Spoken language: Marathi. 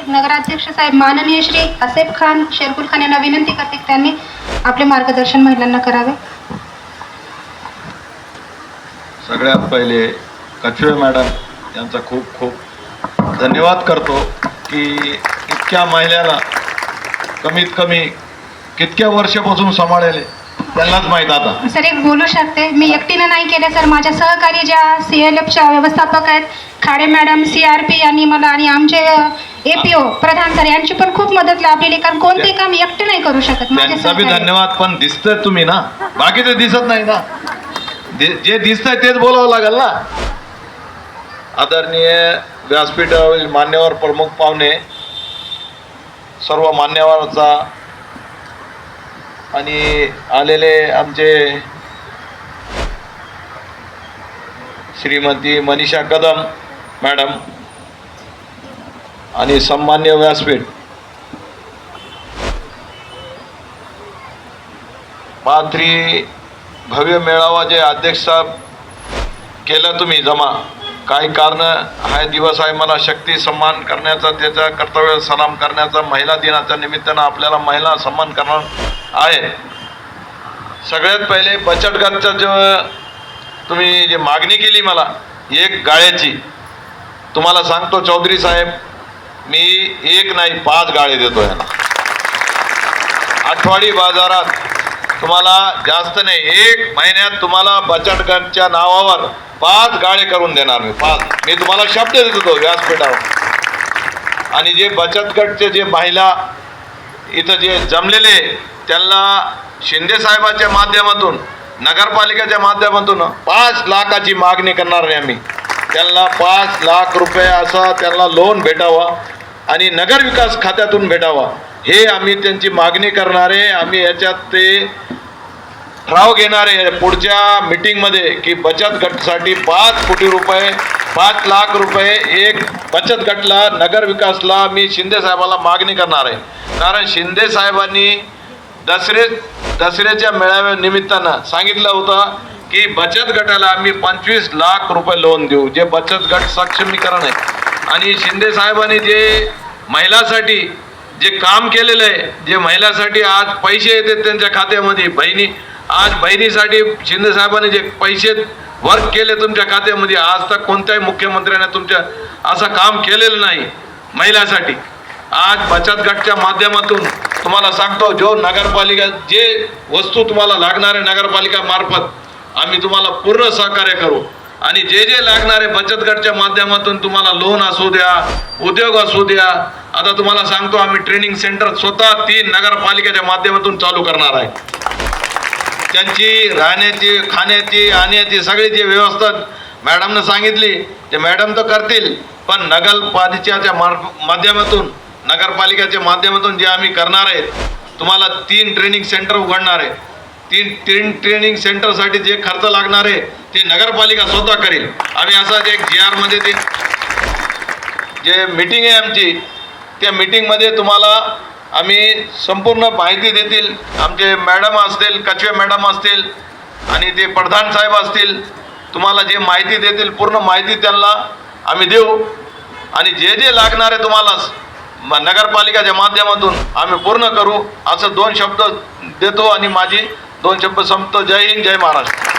नगराध्यक्ष साहेब माननीय श्री आसेफ खान शेरकुल खान यांना विनंती करते की त्यांनी आपले मार्गदर्शन महिलांना करावे. सगळ्यात पहिले कछवे मॅडम यांचा खूप खूप धन्यवाद करतो की इतक्या महिलाला कमीत कमी कितक्या वर्षापासून सांभाळले त्यांनाच माहीत. आता सर एक बोलू शकते, मी एकटीनं नाही केले सर, माझ्या सहकारी ज्या CLFच्या व्यवस्थापक आहेत खाडे मॅडम, CRP यांनी मला आणि आमचे APO प्रधान सर यांची पण खूप मदत लाभलेली, कारण कोणते काम एकटे नाही करू शकत. त्यांचा बी धन्यवाद. पण दिसतंय तुम्ही ना, बाकीचे दिसत नाही ना, जे दिसतंय तेच बोलावं लागेल ना. आदरणीय व्यासपीठावरील मान्यवर प्रमुख पाहुणे, सर्व मान्यवरांचा आणि आलेले आमचे श्रीमती मनीषा कदम मॅडम आणि सन्मान्य व्यासपीठ, पाथरी भव्य मेळावा जे अध्यक्ष साहेब केलं तुम्ही जमा, काही कारण हा दिवस आहे मला शक्ती सन्मान करण्याचा, त्याचा कर्तव्य सलाम करण्याचा, महिला दिनाच्या निमित्तानं आपल्याला महिला सन्मान करणार आहे. सगळ्यात पहिले बचत गटचा जो तुम्ही जे मागणी केली मला एक गाळ्याची, तुम्हाला सांगतो चौधरी साहेब, मी एक नाही 5 गाळे देतो याला. आठवडी बाजारात तुम्हाला जास्त नाही, 1 महिन्यात तुम्हाला बचत गटच्या नावावर 5 गाळे करून देणार मी. 5 मी तुम्हाला शब्द देत होतो व्यासपीठावर. आणि जे बचत गटचे जे महिला इथं जे जमलेले त्यांना शिंदे साहेबाच्या माध्यमातून, नगरपालिकेच्या माध्यमातून 5 लाखाची मागणी करणार आहे आम्ही. त्यांना 5 लाख रुपये असा त्यांना लोन भेटावा आणि नगर विकास खात्यातून भेटावा, हे आम्ही त्यांची मागणी करणार आहे. आम्ही याच्यात ते ठराव घेणार आहे पुढच्या मीटिंगमध्ये की बचत गटासाठी 5 कोटी रुपये, 5 लाख रुपये एक बचत गटला, नगर विकासला मी शिंदे साहेबाला मागणी करणार आहे. कारण शिंदे साहेबांनी दसऱ्याच्या मेळाव्या निमित्तानं सांगितलं होतं की बचत गटाला आम्ही 25 लाख रुपये लोन देऊ, जे बचत गट सक्षमीकरण आहे. आणि शिंदे साहेबांनी जे महिलांसाठी जे काम केलेलं आहे, जे महिलांसाठी आज पैसे येतात त्यांच्या खात्यामध्ये, आज बहिणीसाठी शिंदे साहेबांनी जे पैसे वर्क केले तुमच्या खात्यामध्ये, आज तक कोणत्याही मुख्यमंत्र्याने तुमच्या असं काम केलेलं नाही महिलांसाठी. आज बचत गटच्या माध्यमातून तुम्हाला सांगतो, जो नगरपालिका जे वस्तू तुम्हाला लागणार आहे नगरपालिका मार्फत आम्ही तुम्हाला पूर्ण सहकार्य करू. आणि जे जे लागणार आहे बचत गटच्या माध्यमातून तुम्हाला लोन असू द्या, उद्योग असू द्या. आता तुम्हाला सांगतो आम्ही ट्रेनिंग सेंटर स्वतः 3 नगरपालिकेच्या माध्यमातून चालू करणार आहे. त्यांची राहण्याची, खाण्याची, आणण्याची सगळी जी व्यवस्था मॅडमनं सांगितली ते मॅडम तर करतील, पण नगरपालिकेच्या माध्यमातून, नगरपालिकेच्या माध्यमातून जे आम्ही करणार आहे, तुम्हाला 3 ट्रेनिंग सेंटर उघडणार आहे. 3 ट्रेनिंग सेंटरसाठी जे खर्च लागणार आहे ते नगरपालिका स्वतः करेल. आम्ही असाच एक GR मध्ये ते जे मीटिंग आहे आमची, त्या मीटिंगमध्ये तुम्हाला आम्ही संपूर्ण माहिती देतील. आमचे मॅडम असतील, कछवे मॅडम असतील आणि ते प्रधान साहेब असतील, तुम्हाला जे माहिती देतील पूर्ण माहिती त्यांना आम्ही देऊ. आणि जे जे लागणार आहे तुम्हाला नगरपालिकेच्या माध्यमातून आम्ही पूर्ण करू, असं 2 शब्द देतो आणि माझी 2 शब्द संपतो. जय हिंद, जय महाराष्ट्र.